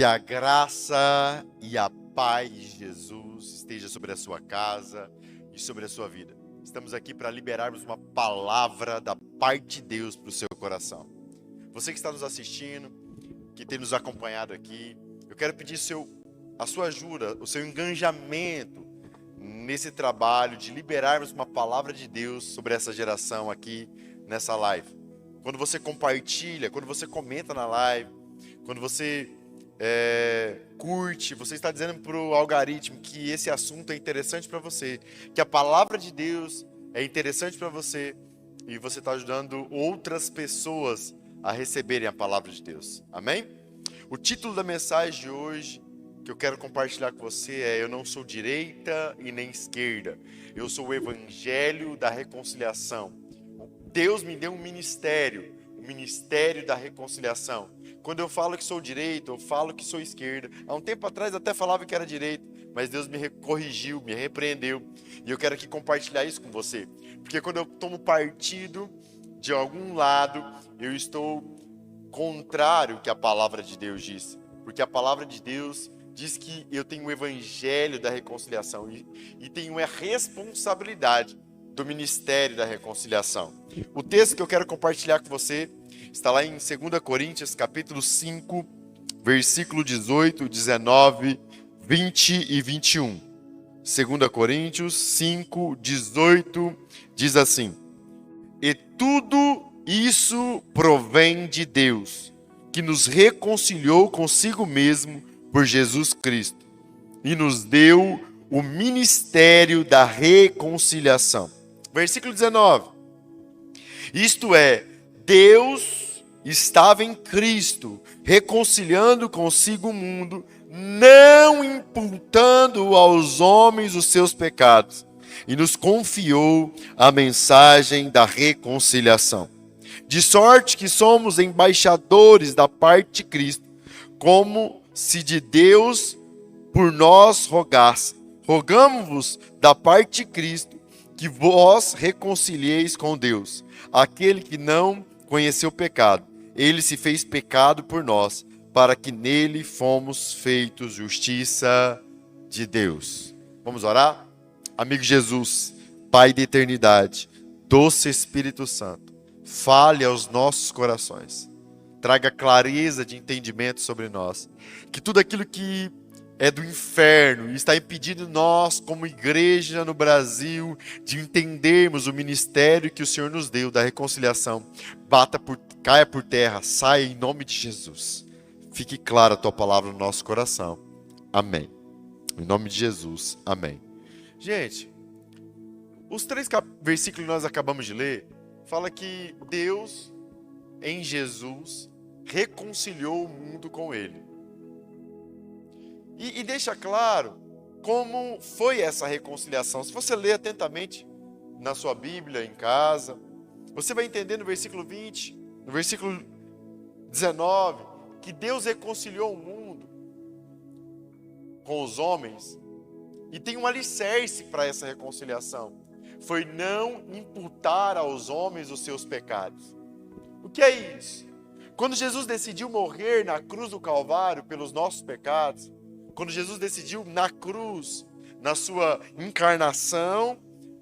Que a graça e a paz de Jesus esteja sobre a sua casa e sobre a sua vida. Estamos aqui para liberarmos uma palavra da parte de Deus para o seu coração. Você que está nos assistindo, que tem nos acompanhado aqui, eu quero pedir a sua ajuda, o seu engajamento nesse trabalho de liberarmos uma palavra de Deus sobre essa geração aqui nessa live. Quando você compartilha, quando você comenta na live, quando você curte, você está dizendo para o algoritmo que esse assunto é interessante para você, que a palavra de Deus é interessante para você e você está ajudando outras pessoas a receberem a palavra de Deus. Amém? O título da mensagem de hoje que eu quero compartilhar com você é: eu não sou direita e nem esquerda, eu sou o evangelho da reconciliação. Deus me deu um ministério, o ministério da reconciliação. Quando eu falo que sou direita, eu falo que sou esquerda. Há um tempo atrás até falava que era direita, mas Deus me corrigiu, me repreendeu. E eu quero aqui compartilhar isso com você. Porque quando eu tomo partido de algum lado, eu estou contrário ao que a palavra de Deus diz. Porque a palavra de Deus diz que eu tenho o evangelho da reconciliação e tenho a responsabilidade do ministério da reconciliação. O texto que eu quero compartilhar com você está lá em 2 Coríntios, capítulo 5, versículo 18, 19, 20 e 21. 2 Coríntios 5, 18, diz assim: e tudo isso provém de Deus, que nos reconciliou consigo mesmo por Jesus Cristo, e nos deu o ministério da reconciliação. Versículo 19. Isto é, Deus estava em Cristo, reconciliando consigo o mundo, não imputando aos homens os seus pecados, e nos confiou a mensagem da reconciliação. De sorte que somos embaixadores da parte de Cristo, como se de Deus por nós rogasse. Rogamos-vos da parte de Cristo que vós reconcilieis com Deus. Aquele que não conheceu pecado, ele se fez pecado por nós, para que nele fomos feitos justiça de Deus. Vamos orar? Amigo Jesus, Pai da eternidade, doce Espírito Santo, fale aos nossos corações. Traga clareza de entendimento sobre nós. Que tudo aquilo que é do inferno e está impedindo nós, como igreja no Brasil, de entendermos o ministério que o Senhor nos deu da reconciliação, caia por terra, saia em nome de Jesus. Fique clara a tua palavra no nosso coração. Amém. Em nome de Jesus. Amém. Gente, os 3 versículos que nós acabamos de ler, fala que Deus, em Jesus, reconciliou o mundo com Ele. E deixa claro como foi essa reconciliação. Se você ler atentamente na sua Bíblia, em casa, você vai entender no versículo 20, no versículo 19, que Deus reconciliou o mundo com os homens e tem um alicerce para essa reconciliação. Foi não imputar aos homens os seus pecados. O que é isso? Quando Jesus decidiu morrer na cruz do Calvário pelos nossos pecados, quando Jesus decidiu na cruz, na sua encarnação,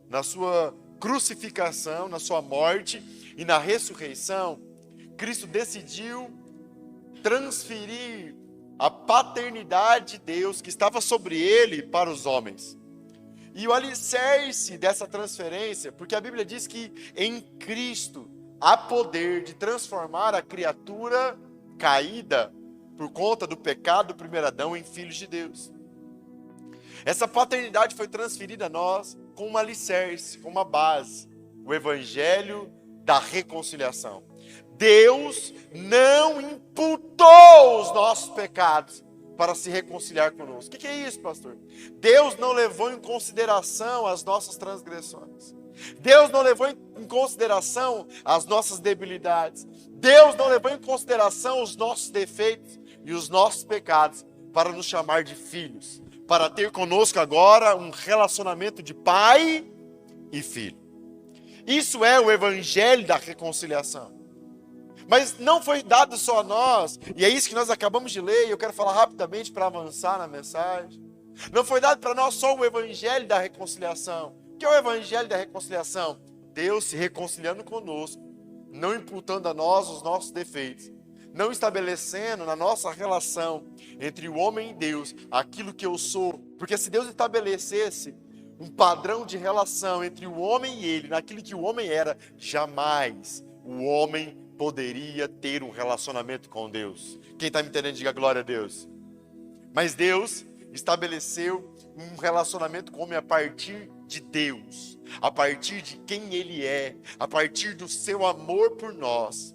na sua crucificação, na sua morte e na ressurreição, Cristo decidiu transferir a paternidade de Deus que estava sobre ele para os homens. E o alicerce dessa transferência, porque a Bíblia diz que em Cristo há poder de transformar a criatura caída por conta do pecado do primeiro Adão em filhos de Deus. Essa paternidade foi transferida a nós com uma alicerce, com uma base, o evangelho da reconciliação. Deus não imputou os nossos pecados para se reconciliar conosco. O que é isso, pastor? Deus não levou em consideração as nossas transgressões. Deus não levou em consideração as nossas debilidades. Deus não levou em consideração os nossos defeitos e os nossos pecados para nos chamar de filhos, para ter conosco agora um relacionamento de pai e filho. Isso é o evangelho da reconciliação. Mas não foi dado só a nós, e é isso que nós acabamos de ler, e eu quero falar rapidamente para avançar na mensagem. Não foi dado para nós só o evangelho da reconciliação. O que é o evangelho da reconciliação? Deus se reconciliando conosco, não imputando a nós os nossos defeitos, não estabelecendo na nossa relação entre o homem e Deus aquilo que eu sou. Porque se Deus estabelecesse um padrão de relação entre o homem e ele, naquilo que o homem era, jamais o homem poderia ter um relacionamento com Deus. Quem está me entendendo, diga glória a Deus. Mas Deus estabeleceu um relacionamento com o homem a partir de Deus, a partir de quem Ele é, a partir do seu amor por nós.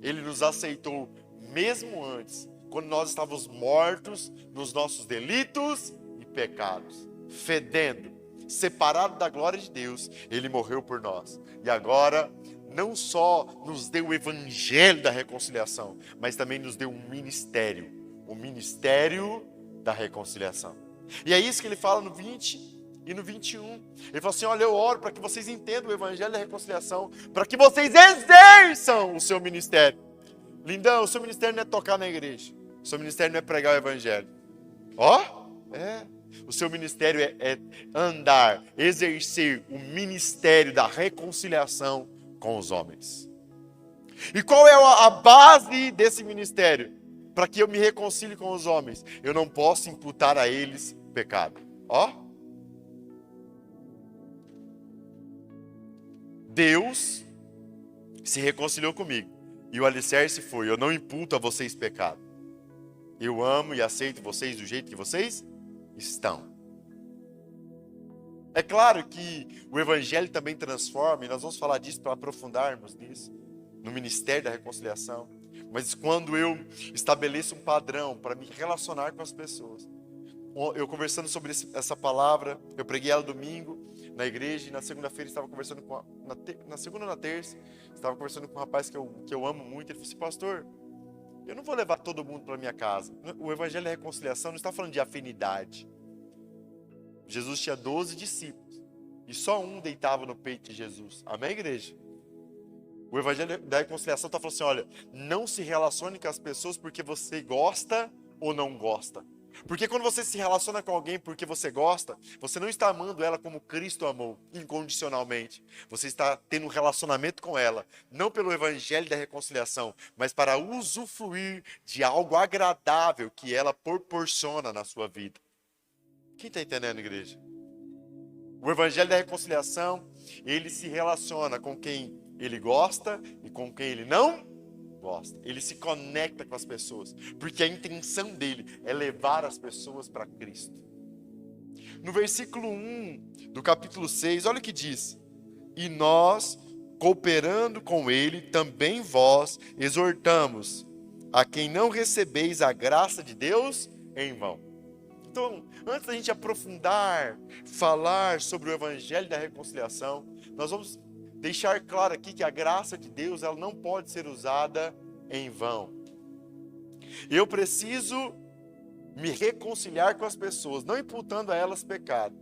Ele nos aceitou mesmo antes, quando nós estávamos mortos nos nossos delitos e pecados, fedendo, separado da glória de Deus. Ele morreu por nós. E agora, não só nos deu o evangelho da reconciliação, mas também nos deu um ministério, o ministério da reconciliação. E é isso que ele fala no 20 e no 21. Ele fala assim: olha, eu oro para que vocês entendam o evangelho da reconciliação, para que vocês exerçam o seu ministério. Lindão, o seu ministério não é tocar na igreja, o seu ministério não é pregar o evangelho. O seu ministério é andar, exercer o ministério da reconciliação com os homens. E qual é a base desse ministério? Para que eu me reconcilie com os homens, eu não posso imputar a eles pecado. Deus se reconciliou comigo, e o alicerce foi: eu não imputo a vocês pecado. Eu amo e aceito vocês do jeito que vocês estão. É claro que o evangelho também transforma, e nós vamos falar disso para aprofundarmos nisso, no ministério da reconciliação. Mas quando eu estabeleço um padrão para me relacionar com as pessoas, eu conversando sobre essa palavra, eu preguei ela domingo na igreja, e na segunda-feira estava conversando na segunda ou na terça, estava conversando com um rapaz que eu amo muito. Ele falou assim: pastor, eu não vou levar todo mundo para minha casa. O evangelho da reconciliação não está falando de afinidade. Jesus tinha 12 discípulos, e só um deitava no peito de Jesus. Amém, igreja? O evangelho da reconciliação está falando assim: olha, não se relacione com as pessoas porque você gosta ou não gosta. Porque quando você se relaciona com alguém porque você gosta, você não está amando ela como Cristo amou, incondicionalmente. Você está tendo um relacionamento com ela, não pelo evangelho da reconciliação, mas para usufruir de algo agradável que ela proporciona na sua vida. Quem está entendendo, igreja? O evangelho da reconciliação, ele se relaciona com quem ele gosta e com quem ele não gosta. Ele se conecta com as pessoas, porque a intenção dele é levar as pessoas para Cristo. No versículo 1 do capítulo 6, olha o que diz: e nós, cooperando com ele, também vós exortamos a quem não recebeis a graça de Deus em vão. Então, antes da gente aprofundar, falar sobre o evangelho da reconciliação, nós vamos deixar claro aqui que a graça de Deus, ela não pode ser usada em vão. Eu preciso me reconciliar com as pessoas, não imputando a elas pecado,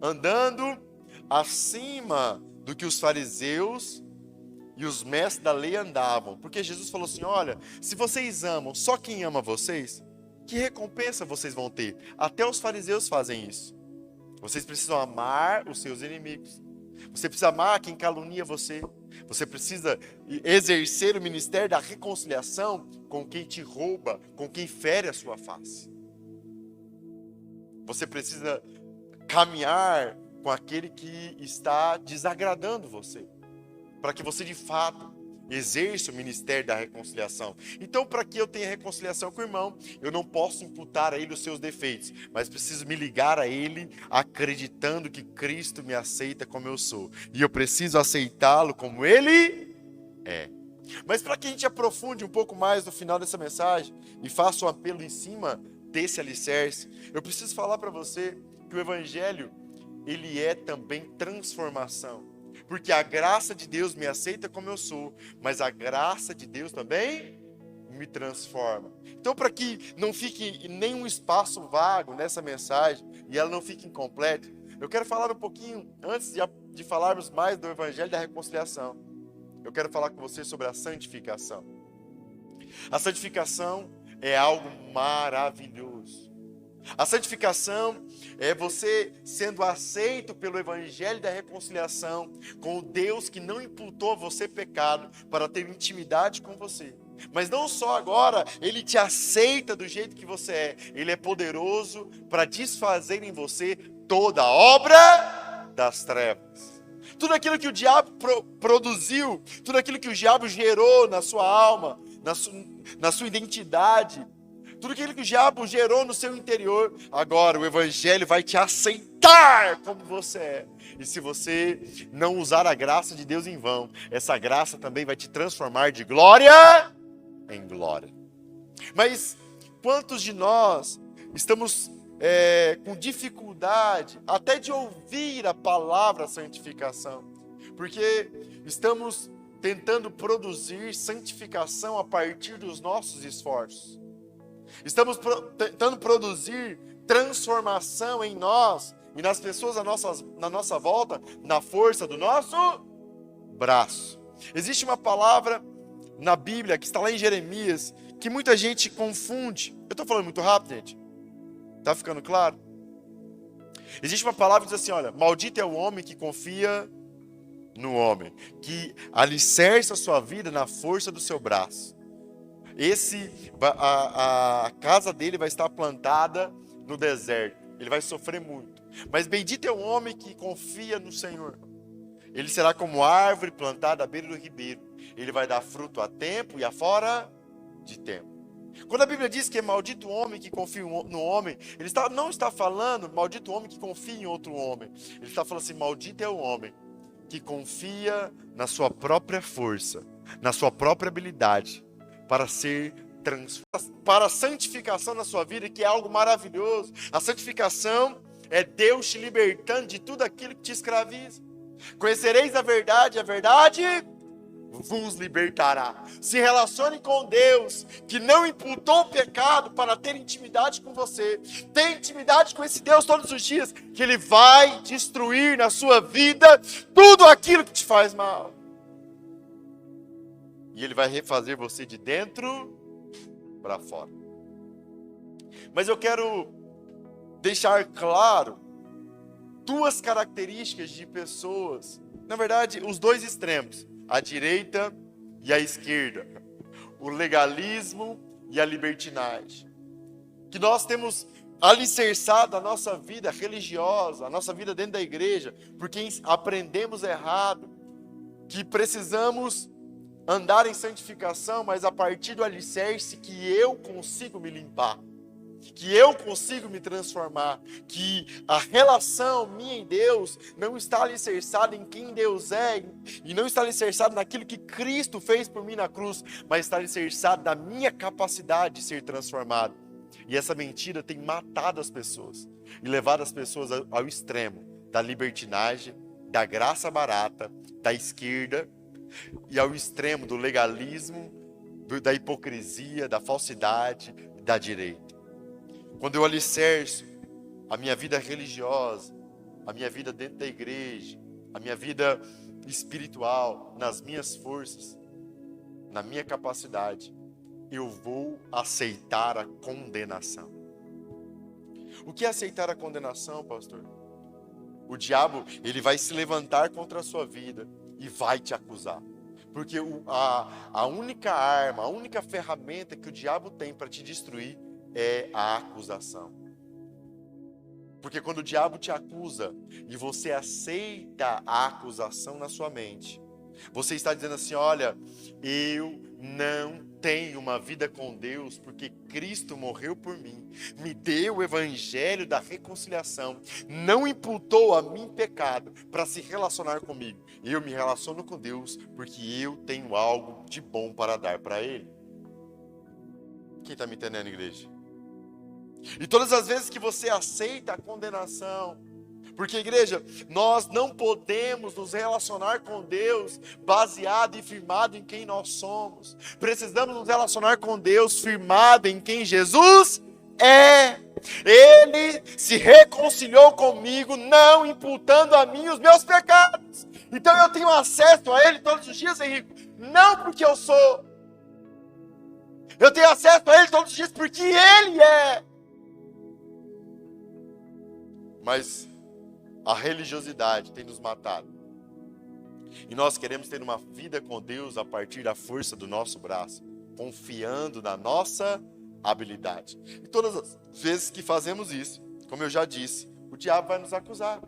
andando acima do que os fariseus e os mestres da lei andavam. Porque Jesus falou assim: olha, se vocês amam só quem ama vocês, que recompensa vocês vão ter? Até os fariseus fazem isso. Vocês precisam amar os seus inimigos. Você precisa amar quem calunia você. Você precisa exercer o ministério da reconciliação com quem te rouba, com quem fere a sua face. Você precisa caminhar com aquele que está desagradando você, para que você de fato exerça o ministério da reconciliação. Então, para que eu tenha reconciliação com o irmão, eu não posso imputar a ele os seus defeitos, mas preciso me ligar a ele acreditando que Cristo me aceita como eu sou, e eu preciso aceitá-lo como ele é. Mas para que a gente aprofunde um pouco mais no final dessa mensagem e faça um apelo em cima desse alicerce, eu preciso falar para você que o evangelho, ele é também transformação. Porque a graça de Deus me aceita como eu sou, mas a graça de Deus também me transforma. Então, para que não fique nenhum espaço vago nessa mensagem e ela não fique incompleta, eu quero falar um pouquinho, antes de falarmos mais do evangelho da reconciliação, eu quero falar com você sobre a santificação. A santificação é algo maravilhoso. A santificação é você sendo aceito pelo Evangelho da reconciliação com o Deus que não imputou a você pecado para ter intimidade com você. Mas não só agora, Ele te aceita do jeito que você é. Ele é poderoso para desfazer em você toda a obra das trevas. Tudo aquilo que o diabo produziu, tudo aquilo que o diabo gerou na sua alma, na sua identidade, tudo aquilo que o diabo gerou no seu interior, agora o Evangelho vai te aceitar como você é. E se você não usar a graça de Deus em vão, essa graça também vai te transformar de glória em glória. Mas quantos de nós estamos com dificuldade até de ouvir a palavra santificação? Porque estamos tentando produzir santificação a partir dos nossos esforços. Estamos tentando produzir transformação em nós e nas pessoas na nossa volta, na força do nosso braço. Existe uma palavra na Bíblia, que está lá em Jeremias, que muita gente confunde. Eu estou falando muito rápido, gente? Está ficando claro? Existe uma palavra que diz assim, olha, maldito é o homem que confia no homem, que alicerça a sua vida na força do seu braço. A casa dele vai estar plantada no deserto. Ele vai sofrer muito. Mas bendito é o homem que confia no Senhor. Ele será como árvore plantada à beira do ribeiro. Ele vai dar fruto a tempo e a fora de tempo. Quando a Bíblia diz que é maldito o homem que confia no homem, ele não está falando maldito o homem que confia em outro homem. Ele está falando assim, maldito é o homem que confia na sua própria força, na sua própria habilidade, para a santificação na sua vida, que é algo maravilhoso. A santificação é Deus te libertando de tudo aquilo que te escraviza. Conhecereis a verdade vos libertará. Se relacione com Deus, que não imputou o pecado para ter intimidade com você. Tenha intimidade com esse Deus todos os dias, que Ele vai destruir na sua vida tudo aquilo que te faz mal. E Ele vai refazer você de dentro para fora. Mas eu quero deixar claro duas características de pessoas, na verdade, os dois extremos, a direita e a esquerda, o legalismo e a libertinagem, que nós temos alicerçado a nossa vida religiosa, a nossa vida dentro da igreja, porque aprendemos errado, que precisamos andar em santificação, mas a partir do alicerce que eu consigo me limpar, que eu consigo me transformar, que a relação minha e Deus não está alicerçada em quem Deus é, e não está alicerçada naquilo que Cristo fez por mim na cruz, mas está alicerçada na minha capacidade de ser transformado. E essa mentira tem matado as pessoas, e levado as pessoas ao extremo da libertinagem, da graça barata, da esquerda, e ao extremo do legalismo, da hipocrisia, da falsidade, da direita. Quando eu alicerço a minha vida religiosa, a minha vida dentro da igreja, a minha vida espiritual, nas minhas forças, na minha capacidade, eu vou aceitar a condenação. O que é aceitar a condenação, pastor? O diabo, ele vai se levantar contra a sua vida e vai te acusar. Porque a única arma, a única ferramenta que o diabo tem para te destruir é a acusação. Porque quando o diabo te acusa e você aceita a acusação na sua mente, você está dizendo assim, olha, eu não tenho uma vida com Deus porque Cristo morreu por mim, me deu o evangelho da reconciliação, não imputou a mim pecado para se relacionar comigo. Eu me relaciono com Deus porque eu tenho algo de bom para dar para Ele. Quem está me entendendo, igreja? E todas as vezes que você aceita a condenação, porque, igreja, nós não podemos nos relacionar com Deus baseado e firmado em quem nós somos. Precisamos nos relacionar com Deus firmado em quem Jesus é. Ele se reconciliou comigo, não imputando a mim os meus pecados. Então eu tenho acesso a Ele todos os dias, Henrico, não porque eu sou. Eu tenho acesso a Ele todos os dias porque Ele é. Mas a religiosidade tem nos matado. E nós queremos ter uma vida com Deus a partir da força do nosso braço, confiando na nossa habilidade. E todas as vezes que fazemos isso, como eu já disse, o diabo vai nos acusar.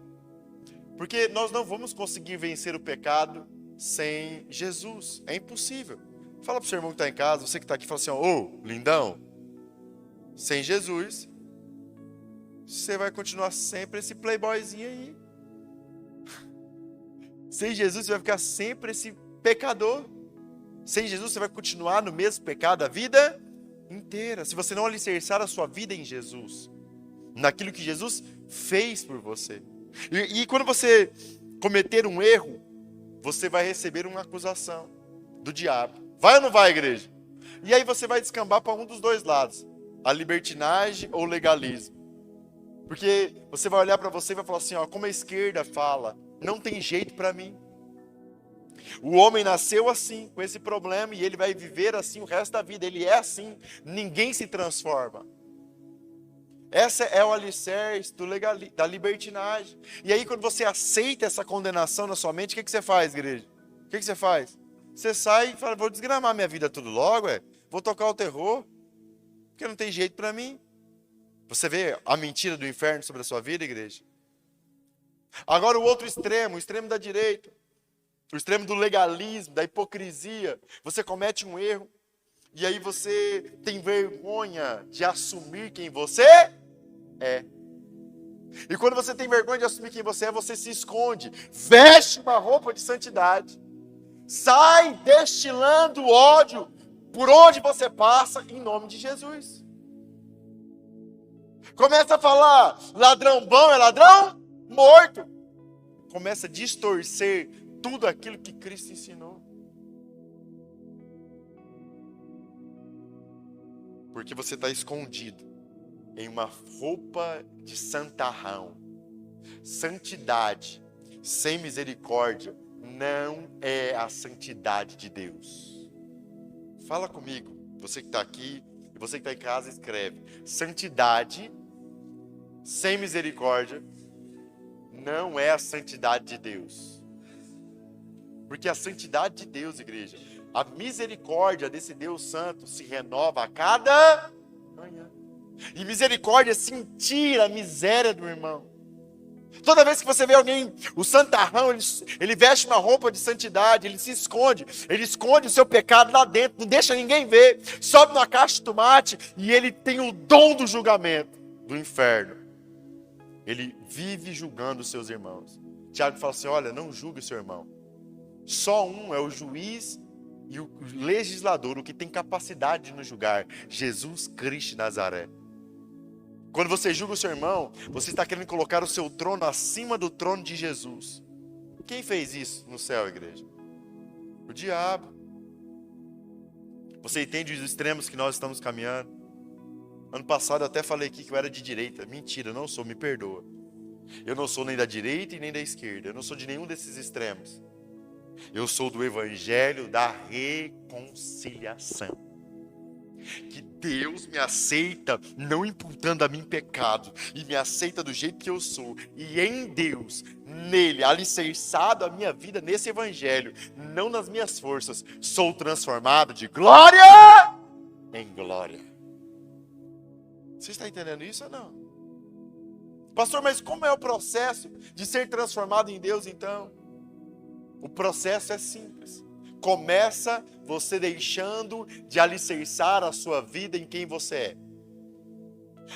Porque nós não vamos conseguir vencer o pecado sem Jesus. É impossível. Fala para o seu irmão que está em casa, você que está aqui, fala assim, ô, lindão, sem Jesus, você vai continuar sempre esse playboyzinho aí. Sem Jesus você vai ficar sempre esse pecador. Sem Jesus você vai continuar no mesmo pecado a vida inteira. Se você não alicerçar a sua vida em Jesus, naquilo que Jesus fez por você. E quando você cometer um erro, você vai receber uma acusação do diabo. Vai ou não vai, igreja? E aí você vai descambar para um dos dois lados. A libertinagem ou o legalismo. Porque você vai olhar para você e vai falar assim, ó, como a esquerda fala, não tem jeito para mim. O homem nasceu assim, com esse problema, e ele vai viver assim o resto da vida. Ele é assim, ninguém se transforma. Essa é o alicerce da libertinagem. E aí quando você aceita essa condenação na sua mente, o que você faz, igreja? O que você faz? Você sai e fala, vou desgramar minha vida tudo logo, vou tocar o terror, porque não tem jeito para mim. Você vê a mentira do inferno sobre a sua vida, igreja? Agora o outro extremo, o extremo da direita, o extremo do legalismo, da hipocrisia. Você comete um erro e aí você tem vergonha de assumir quem você é. E quando você tem vergonha de assumir quem você é, você se esconde, veste uma roupa de santidade, sai destilando ódio por onde você passa em nome de Jesus. Começa a falar, ladrão bom é ladrão morto. Começa a distorcer tudo aquilo que Cristo ensinou. Porque você está escondido em uma roupa de santarrão. Santidade sem misericórdia não é a santidade de Deus. Fala comigo, você que está aqui e você que está em casa, escreve. Santidade sem misericórdia não é a santidade de Deus. Porque a santidade de Deus, igreja, a misericórdia desse Deus santo se renova a cada manhã. E misericórdia é sentir a miséria do irmão. Toda vez que você vê alguém, o santarrão, ele veste uma roupa de santidade, ele se esconde, ele esconde o seu pecado lá dentro, não deixa ninguém ver, sobe numa caixa de tomate e ele tem o dom do julgamento do inferno. Ele vive julgando os seus irmãos. Tiago fala assim, olha, não julgue o seu irmão. Só um é o juiz e o legislador, o que tem capacidade de nos julgar. Jesus Cristo de Nazaré. Quando você julga o seu irmão, você está querendo colocar o seu trono acima do trono de Jesus. Quem fez isso no céu, igreja? O diabo. Você entende os extremos que nós estamos caminhando? Ano passado eu até falei aqui que eu era de direita. Mentira, eu não sou, me perdoa. Eu não sou nem da direita e nem da esquerda. Eu não sou de nenhum desses extremos. Eu sou do evangelho da reconciliação. Que Deus me aceita, não imputando a mim pecado, e me aceita do jeito que eu sou. E em Deus, nele, alicerçado a minha vida nesse evangelho, não nas minhas forças, sou transformado de glória em glória. Você está entendendo isso ou não? Pastor, mas como é o processo de ser transformado em Deus então? O processo é simples. Começa você deixando de alicerçar a sua vida em quem você é.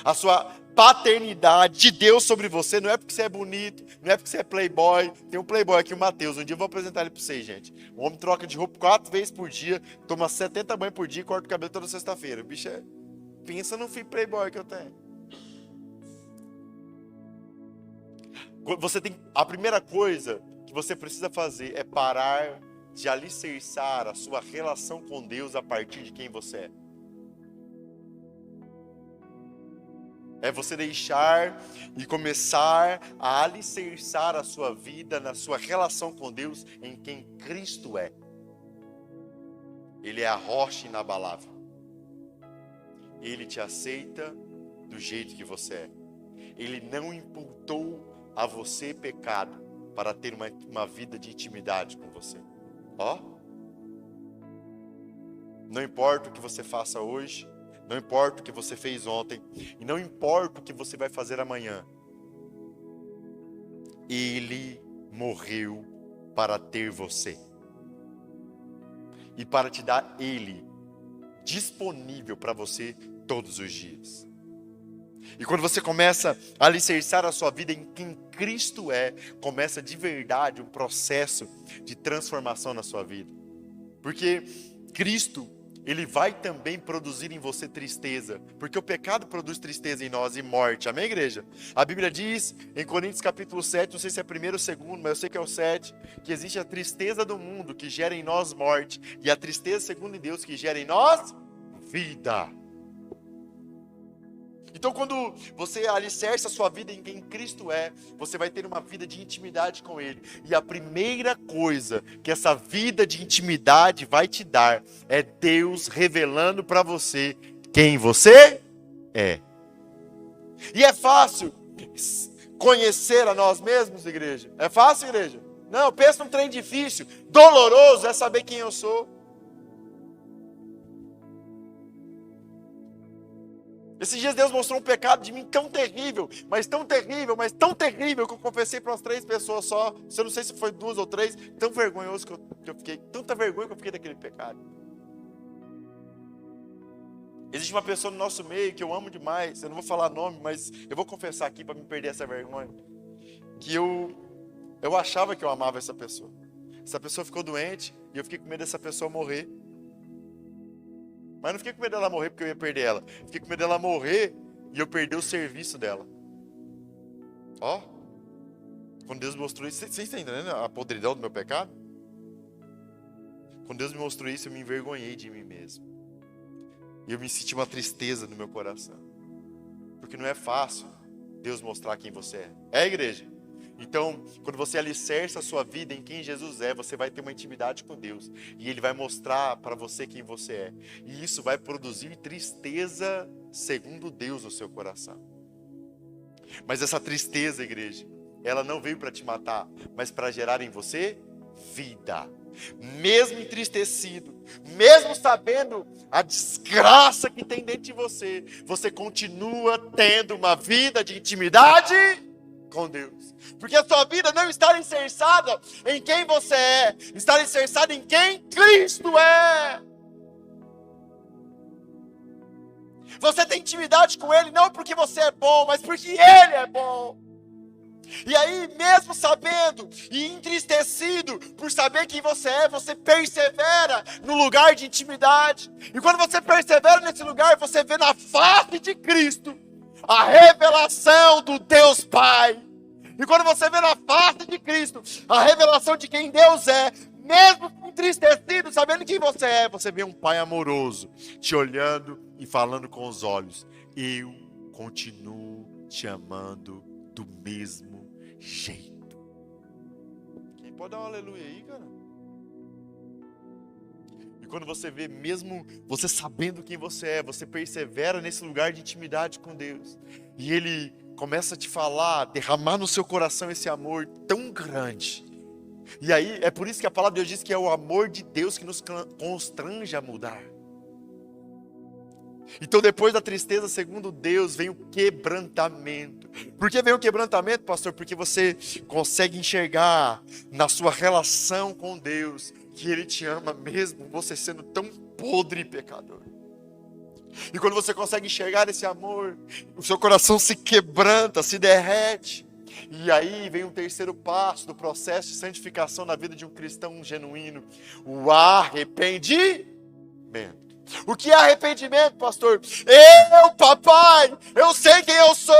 A sua paternidade de Deus sobre você não é porque você é bonito, não é porque você é playboy. Tem um playboy aqui, o Mateus, um dia eu vou apresentar ele para vocês, gente. O homem troca de roupa 4 vezes por dia, toma 70 banhos por dia e corta o cabelo toda sexta-feira. O bicho pensa no filho playboy que eu tenho. A primeira coisa que você precisa fazer é parar de alicerçar a sua relação com Deus a partir de quem você é. É você deixar e começar a alicerçar a sua vida na sua relação com Deus, em quem Cristo é. Ele é a rocha inabalável. Ele te aceita do jeito que você é. Ele não imputou a você pecado para ter uma vida de intimidade com você. Ó. Não importa o que você faça hoje, não importa o que você fez ontem, e não importa o que você vai fazer amanhã. Ele morreu para ter você. E para te dar Ele disponível para você todos os dias. E quando você começa a alicerçar a sua vida em quem Cristo é, começa de verdade um processo de transformação na sua vida. Porque Cristo, Ele vai também produzir em você tristeza. Porque o pecado produz tristeza em nós e morte. Amém, igreja? A Bíblia diz em Coríntios capítulo 7, não sei se é primeiro ou segundo, mas eu sei que é o 7, que existe a tristeza do mundo que gera em nós morte. E a tristeza segundo Deus que gera em nós vida. Então, quando você alicerça a sua vida em quem Cristo é, você vai ter uma vida de intimidade com Ele. E a primeira coisa que essa vida de intimidade vai te dar é Deus revelando para você quem você é. E é fácil conhecer a nós mesmos, igreja? É fácil, igreja? Não, pensa num trem difícil. Doloroso é saber quem eu sou. Esses dias Deus mostrou um pecado de mim tão terrível, mas tão terrível, mas tão terrível, que eu confessei para umas 3 pessoas só. Eu não sei se foi 2 ou 3, tão vergonhoso que eu fiquei, tanta vergonha que eu fiquei daquele pecado. Existe uma pessoa no nosso meio que eu amo demais, eu não vou falar nome, mas eu vou confessar aqui para me perder essa vergonha, que eu achava que eu amava essa pessoa. Essa pessoa ficou doente e eu fiquei com medo dessa pessoa morrer. Mas não fiquei com medo dela morrer porque eu ia perder ela. Fiquei com medo dela morrer e eu perder o serviço dela. Ó. Quando Deus me mostrou isso, vocês estão entendendo a podridão do meu pecado? Quando Deus me mostrou isso, eu me envergonhei de mim mesmo. E eu me senti uma tristeza no meu coração. Porque não é fácil Deus mostrar quem você é. É, igreja? Então, quando você alicerça a sua vida em quem Jesus é, você vai ter uma intimidade com Deus. E Ele vai mostrar para você quem você é. E isso vai produzir tristeza segundo Deus no seu coração. Mas essa tristeza, igreja, ela não veio para te matar, mas para gerar em você vida. Mesmo entristecido, mesmo sabendo a desgraça que tem dentro de você, você continua tendo uma vida de intimidade com Deus. Porque a sua vida não está alicerçada em quem você é, está alicerçada em quem Cristo é. Você tem intimidade com Ele não porque você é bom, mas porque Ele é bom. E aí, mesmo sabendo e entristecido por saber quem você é, você persevera no lugar de intimidade. E quando você persevera nesse lugar, você vê na face de Cristo a revelação do Deus Pai. E quando você vê na face de Cristo a revelação de quem Deus é, mesmo entristecido, sabendo quem você é, você vê um Pai amoroso te olhando e falando com os olhos: eu continuo te amando do mesmo jeito. Quem pode dar um aleluia aí, cara? E quando você vê, mesmo você sabendo quem você é, você persevera nesse lugar de intimidade com Deus. E Ele começa a te falar, derramar no seu coração esse amor tão grande. E aí, é por isso que a palavra de Deus diz que é o amor de Deus que nos constrange a mudar. Então, depois da tristeza, segundo Deus, vem o quebrantamento. Por que vem o quebrantamento, pastor? Porque você consegue enxergar na sua relação com Deus que Ele te ama mesmo você sendo tão podre e pecador. E quando você consegue enxergar esse amor, o seu coração se quebranta, se derrete. E aí vem um terceiro passo do processo de santificação na vida de um cristão genuíno: o arrependimento. O que é arrependimento, pastor? Papai, eu sei quem eu sou,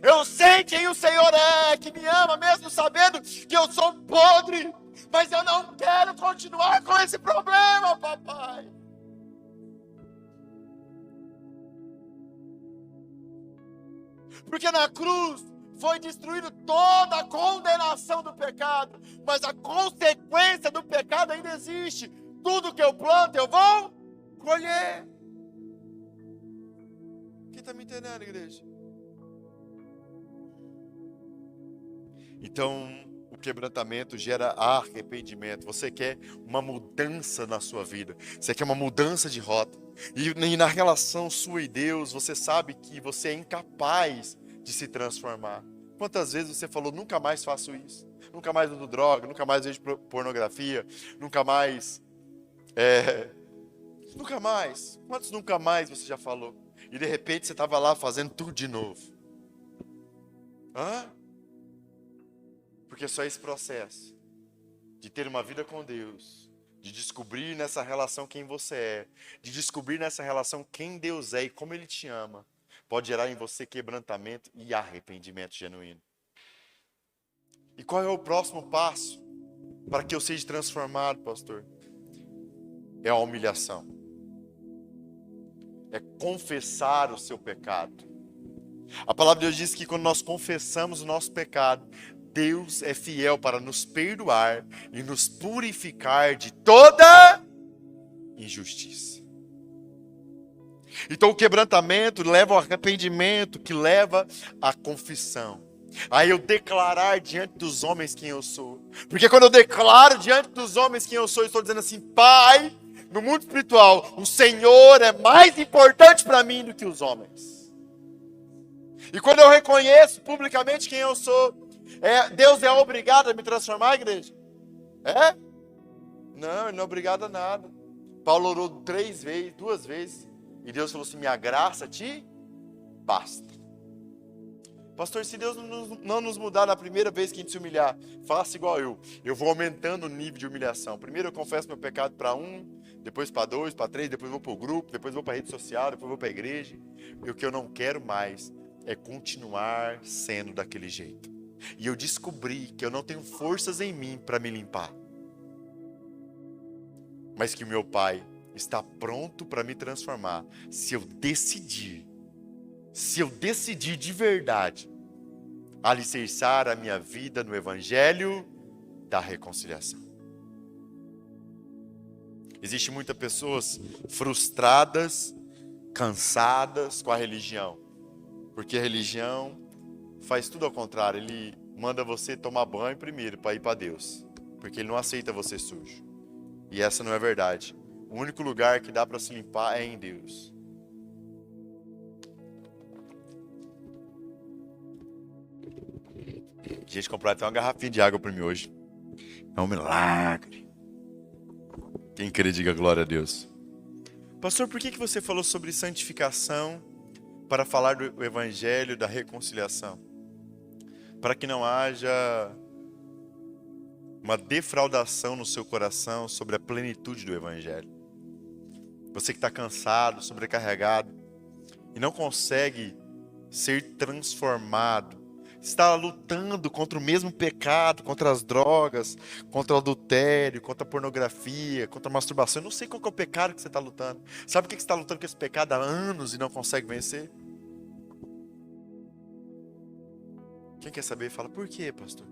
eu sei quem o Senhor é, que me ama mesmo sabendo que eu sou podre, mas eu não quero continuar com esse problema, papai. Porque na cruz foi destruída toda a condenação do pecado, mas a consequência do pecado ainda existe. Tudo que eu planto eu vou colher. Quem está me entendendo, igreja? Então, o quebrantamento gera arrependimento. Você quer uma mudança na sua vida. Você quer uma mudança de rota. E na relação sua e Deus, você sabe que você é incapaz de se transformar. Quantas vezes você falou, nunca mais faço isso. Nunca mais uso droga, nunca mais vejo pornografia, nunca mais... Nunca mais. Quantos nunca mais você já falou? E de repente você estava lá fazendo tudo de novo. Hã? Porque só esse processo de ter uma vida com Deus, de descobrir nessa relação quem você é, de descobrir nessa relação quem Deus é e como Ele te ama, pode gerar em você quebrantamento e arrependimento genuíno. E qual é o próximo passo para que eu seja transformado, pastor? É a humilhação. É confessar o seu pecado. A palavra de Deus diz que quando nós confessamos o nosso pecado, Deus é fiel para nos perdoar e nos purificar de toda injustiça. Então o quebrantamento leva ao arrependimento, que leva à confissão. Aí eu declarar diante dos homens quem eu sou. Porque quando eu declaro diante dos homens quem eu sou, eu estou dizendo assim, Pai, no mundo espiritual, o Senhor é mais importante para mim do que os homens. E quando eu reconheço publicamente quem eu sou, Deus é obrigado a me transformar, igreja? É? Não, Ele não é obrigado a nada. Paulo orou 2 vezes, e Deus falou assim, minha graça te basta. Pastor, se Deus não nos mudar na primeira vez que a gente se humilhar, faça igual eu. Eu vou aumentando o nível de humilhação. Primeiro eu confesso meu pecado para 1, depois para 2, para 3, depois vou para o grupo, depois vou para a rede social, depois vou para a igreja. E o que eu não quero mais é continuar sendo daquele jeito. E eu descobri que eu não tenho forças em mim para me limpar. Mas que o meu Pai está pronto para me transformar se eu decidir de verdade alicerçar a minha vida no Evangelho da reconciliação. Existem muitas pessoas frustradas, cansadas com a religião, porque a religião faz tudo ao contrário. Ele manda você tomar banho primeiro para ir para Deus, porque Ele não aceita você sujo. E essa não é verdade. O único lugar que dá para se limpar é em Deus. Gente, comprar até uma garrafinha de água para mim hoje. É um milagre. Quem crê, diga glória a Deus. Pastor, por que você falou sobre santificação para falar do Evangelho da reconciliação? Para que não haja uma defraudação no seu coração sobre a plenitude do Evangelho. Você que está cansado, sobrecarregado e não consegue ser transformado, está lutando contra o mesmo pecado, contra as drogas, contra o adultério, contra a pornografia, contra a masturbação. Eu não sei qual que é o pecado que você está lutando. Sabe por que você está lutando com esse pecado há anos e não consegue vencer? Quem quer saber, fala, por quê, pastor?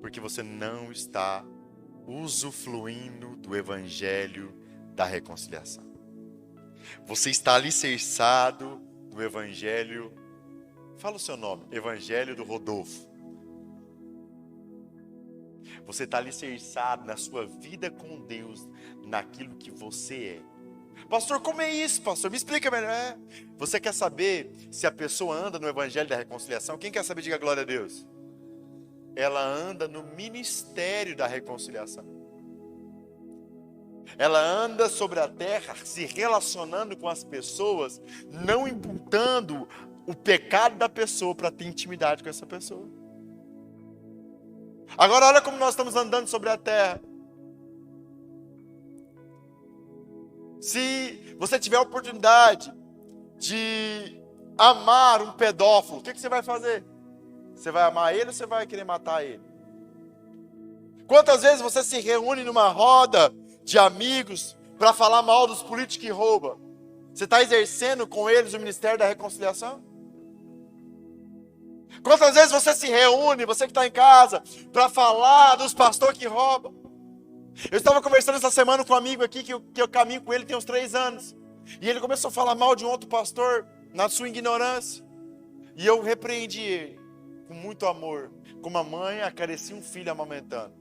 Porque você não está usufruindo do Evangelho da reconciliação. Você está alicerçado no Evangelho. Fala o seu nome, Evangelho do Rodolfo. Você está alicerçado na sua vida com Deus, naquilo que você é. Pastor, como é isso, pastor? Me explica melhor. Você quer saber se a pessoa anda no Evangelho da reconciliação? Quem quer saber, diga glória a Deus. Ela anda no ministério da reconciliação. Ela anda sobre a terra, se relacionando com as pessoas, não imputando o pecado da pessoa para ter intimidade com essa pessoa. Agora olha como nós estamos andando sobre a terra. Se você tiver a oportunidade de amar um pedófilo, o que você vai fazer? Você vai amar ele ou você vai querer matar ele? Quantas vezes você se reúne numa roda de amigos para falar mal dos políticos que roubam? Você está exercendo com eles o ministério da reconciliação? Quantas vezes você se reúne, você que está em casa, para falar dos pastores que roubam? Eu estava conversando essa semana com um amigo aqui, que eu caminho com ele tem uns 3 anos. E ele começou a falar mal de um outro pastor, na sua ignorância. E eu repreendi ele, com muito amor. Como a mãe acaricia um filho amamentando.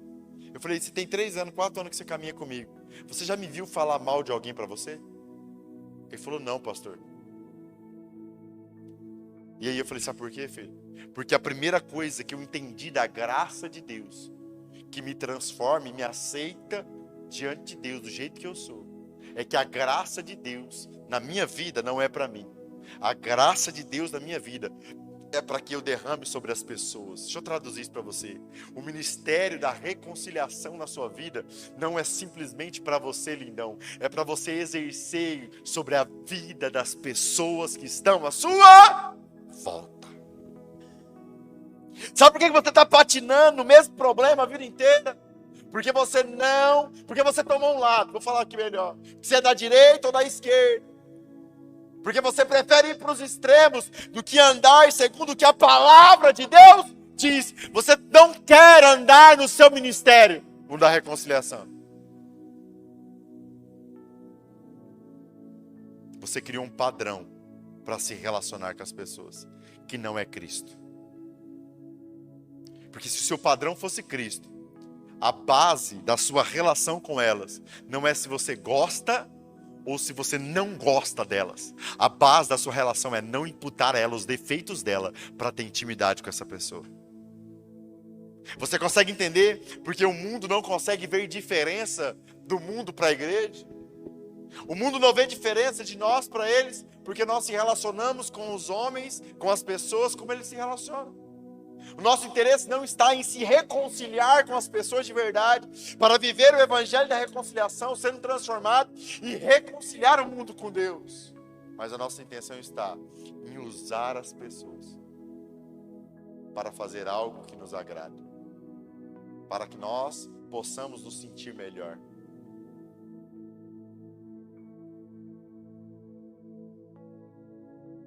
Eu falei, você tem 3 anos, 4 anos que você caminha comigo. Você já me viu falar mal de alguém para você? Ele falou, não, pastor. E aí eu falei, sabe por quê, filho? Porque a primeira coisa que eu entendi da graça de Deus, que me transforma e me aceita diante de Deus do jeito que eu sou, é que a graça de Deus na minha vida não é para mim. A graça de Deus na minha vida é para que eu derrame sobre as pessoas. Deixa eu traduzir isso para você. O ministério da reconciliação na sua vida não é simplesmente para você, lindão. É para você exercer sobre a vida das pessoas que estão à sua volta. Sabe por que você está patinando no mesmo problema a vida inteira? Porque você tomou um lado. Vou falar aqui melhor. Você é da direita ou da esquerda? Porque você prefere ir para os extremos do que andar segundo o que a palavra de Deus diz. Você não quer andar no seu ministério, o da reconciliação. Você criou um padrão para se relacionar com as pessoas, que não é Cristo. Porque se o seu padrão fosse Cristo, a base da sua relação com elas não é se você gosta ou se você não gosta delas. A base da sua relação é não imputar a ela os defeitos dela para ter intimidade com essa pessoa. Você consegue entender porque o mundo não consegue ver diferença do mundo para a igreja? O mundo não vê diferença de nós para eles porque nós se relacionamos com os homens, com as pessoas como eles se relacionam. O nosso interesse não está em se reconciliar com as pessoas de verdade, para viver o evangelho da reconciliação, sendo transformado e reconciliar o mundo com Deus. Mas a nossa intenção está em usar as pessoas para fazer algo que nos agrade, para que nós possamos nos sentir melhor.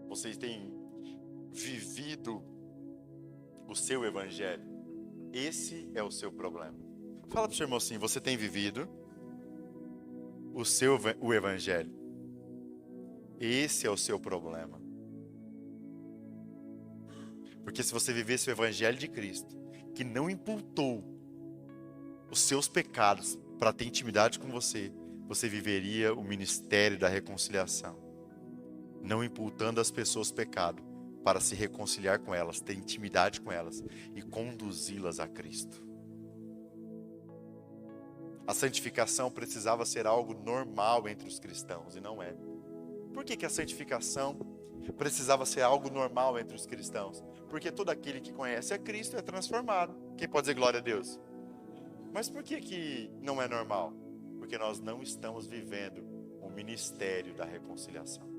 Vocês têm vivido o seu evangelho? Esse é o seu problema. Fala para o seu irmão assim, você tem vivido o evangelho? Esse é o seu problema. Porque se você vivesse o evangelho de Cristo, que não imputou os seus pecados para ter intimidade com você, você viveria o ministério da reconciliação, não imputando às pessoas pecado, para se reconciliar com elas, ter intimidade com elas e conduzi-las a Cristo. A santificação precisava ser algo normal entre os cristãos, e não é. Por que a santificação precisava ser algo normal entre os cristãos? Porque todo aquele que conhece a Cristo é transformado. Quem pode dizer glória a Deus? Mas por que não é normal? Porque nós não estamos vivendo o ministério da reconciliação.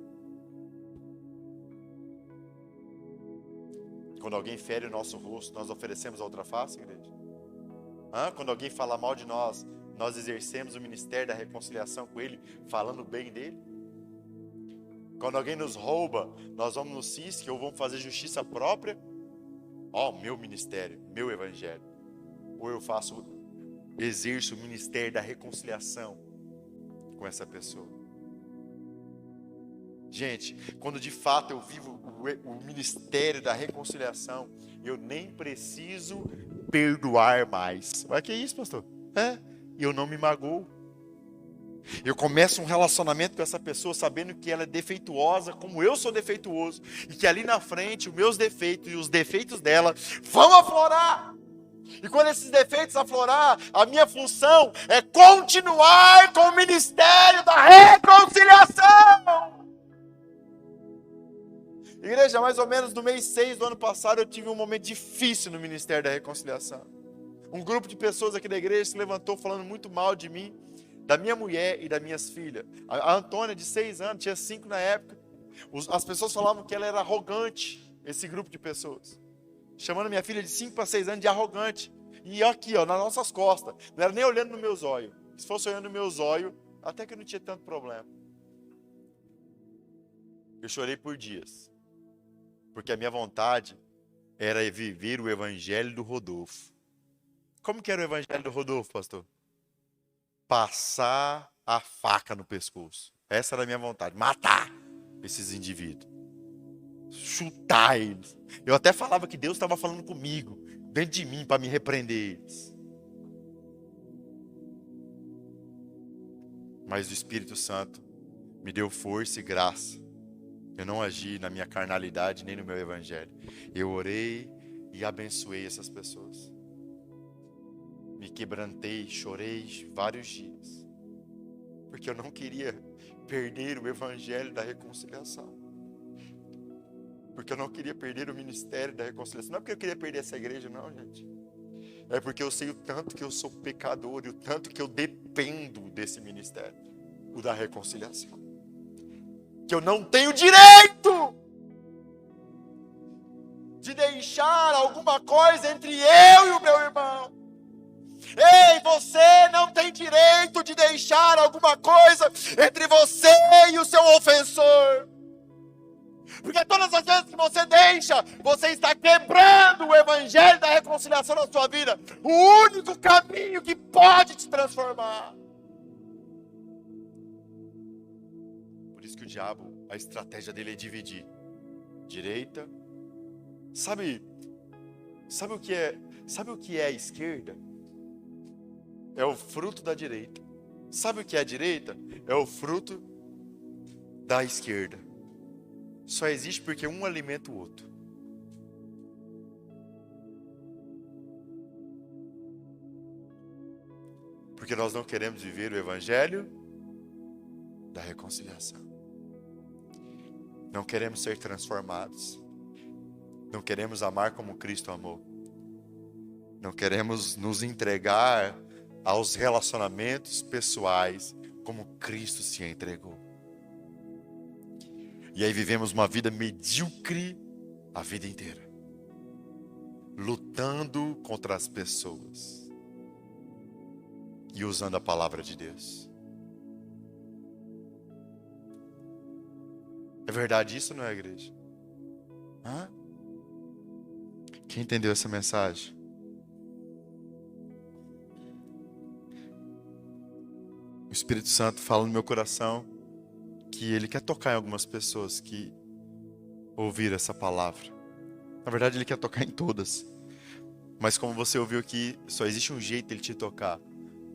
Quando alguém fere o nosso rosto, nós oferecemos a outra face, igreja? Quando alguém fala mal de nós, nós exercemos o ministério da reconciliação com ele, falando bem dele? Quando alguém nos rouba, nós vamos no CISC ou vamos fazer justiça própria? Meu ministério, meu evangelho. Ou eu exerço o ministério da reconciliação com essa pessoa. Gente, quando de fato eu vivo o ministério da reconciliação, eu nem preciso perdoar mais. Mas que é isso, pastor? Eu não me magoo. Eu começo um relacionamento com essa pessoa sabendo que ela é defeituosa, como eu sou defeituoso, e que ali na frente os meus defeitos e os defeitos dela vão aflorar. E quando esses defeitos aflorar, a minha função é continuar com o ministério da reconciliação. Igreja, mais ou menos no mês 6 do ano passado, eu tive um momento difícil no Ministério da Reconciliação. Um grupo de pessoas aqui da igreja se levantou falando muito mal de mim, da minha mulher e das minhas filhas. A Antônia, de 6 anos, tinha 5 na época. As pessoas falavam que ela era arrogante, esse grupo de pessoas. Chamando minha filha de 5 para 6 anos de arrogante. E aqui, nas nossas costas. Não era nem olhando no meus olhos. Se fosse olhando no meus olhos, até que não tinha tanto problema. Eu chorei por dias. Porque a minha vontade era viver o evangelho do Rodolfo. Como que era o evangelho do Rodolfo, pastor? Passar a faca no pescoço. Essa era a minha vontade, matar esses indivíduos. Chutar eles. Eu até falava que Deus estava falando comigo, dentro de mim, para me repreender eles. Mas o Espírito Santo me deu força e graça. Eu não agi na minha carnalidade, nem no meu evangelho. Eu orei e abençoei essas pessoas. Me quebrantei, chorei vários dias. Porque eu não queria perder o evangelho da reconciliação. Porque eu não queria perder o ministério da reconciliação. Não é porque eu queria perder essa igreja, não, gente. É porque eu sei o tanto que eu sou pecador e o tanto que eu dependo desse ministério, o da reconciliação. Que eu não tenho direito de deixar alguma coisa entre eu e o meu irmão. Ei, você não tem direito de deixar alguma coisa entre você e o seu ofensor. Porque todas as vezes que você deixa, você está quebrando o evangelho da reconciliação na sua vida. O único caminho que pode te transformar. Por isso que o diabo, a estratégia dele é dividir. Direita. Sabe o que é a esquerda? É o fruto da direita. Sabe o que é a direita? É o fruto da esquerda. Só existe porque um alimenta o outro. Porque nós não queremos viver o evangelho da reconciliação. Não queremos ser transformados. Não queremos amar como Cristo amou. Não queremos nos entregar aos relacionamentos pessoais como Cristo se entregou. E aí vivemos uma vida medíocre a vida inteira. Lutando contra as pessoas. E usando a palavra de Deus. É verdade isso, não é, igreja? Hã? Quem entendeu essa mensagem? O Espírito Santo fala no meu coração que Ele quer tocar em algumas pessoas que ouviram essa palavra. Na verdade, Ele quer tocar em todas. Mas como você ouviu aqui, só existe um jeito de Ele te tocar.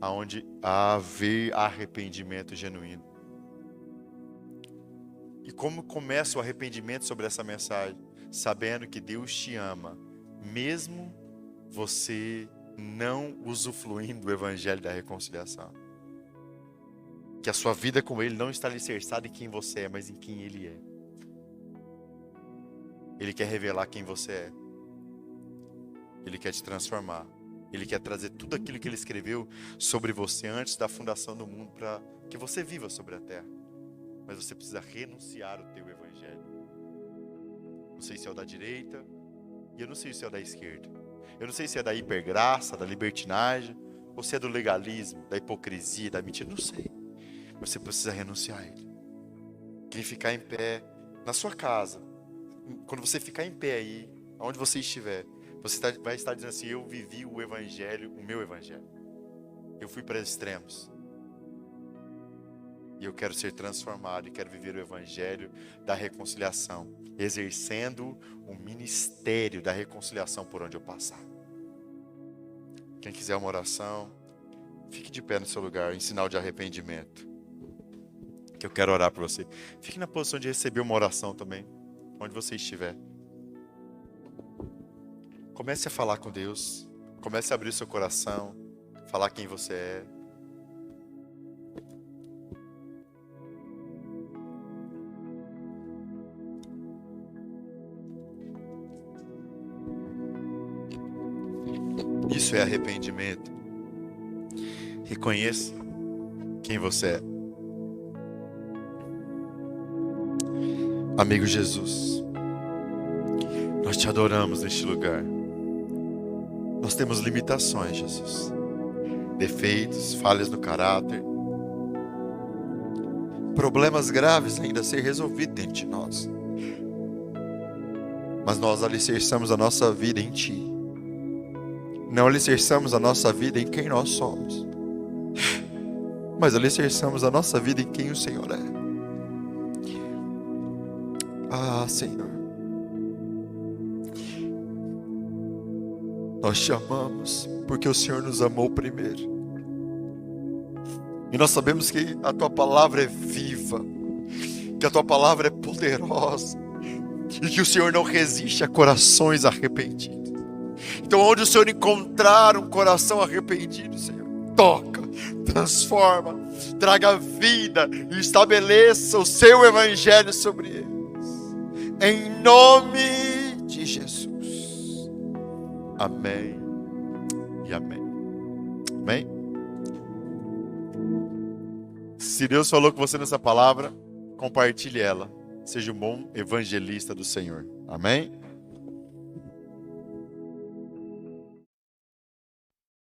Aonde haver arrependimento genuíno. E como começa o arrependimento sobre essa mensagem? Sabendo que Deus te ama, mesmo você não usufruindo do evangelho da reconciliação. Que a sua vida com Ele não está alicerçada em quem você é, mas em quem Ele é. Ele quer revelar quem você é. Ele quer te transformar. Ele quer trazer tudo aquilo que Ele escreveu sobre você antes da fundação do mundo para que você viva sobre a terra. Mas você precisa renunciar ao teu evangelho. Não sei se é o da direita e eu não sei se é o da esquerda. Eu não sei se é da hipergraça, da libertinagem, ou se é do legalismo, da hipocrisia, da mentira. Não sei. Você precisa renunciar a ele. Quem ficar em pé na sua casa, quando você ficar em pé aí, onde você estiver, você vai estar dizendo assim: eu vivi o evangelho, o meu evangelho. Eu fui para extremos. E eu quero ser transformado e quero viver o evangelho da reconciliação, exercendo o ministério da reconciliação por onde eu passar. Quem quiser uma oração, fique de pé no seu lugar, em sinal de arrependimento. Que eu quero orar por você. Fique na posição de receber uma oração também, onde você estiver. Comece a falar com Deus. Comece a abrir o seu coração, falar quem você é. Isso é arrependimento. Reconheça quem você é. Amigo Jesus, nós te adoramos neste lugar. Nós temos limitações, Jesus. Defeitos, falhas no caráter. Problemas graves ainda a ser resolvidos dentro de nós. mas nós alicerçamos a nossa vida em Ti. Não alicerçamos a nossa vida em quem nós somos, mas alicerçamos a nossa vida em quem o Senhor é. Ah, Senhor, nós te amamos porque o Senhor nos amou primeiro. E nós sabemos que a Tua palavra é viva, que a Tua palavra é poderosa, e que o Senhor não resiste a corações arrependidos. Então, onde o Senhor encontrar um coração arrependido, Senhor, toca, transforma, traga vida e estabeleça o Seu Evangelho sobre eles. Em nome de Jesus. Amém e amém. Amém? Se Deus falou com você nessa palavra, compartilhe ela. Seja um bom evangelista do Senhor. Amém?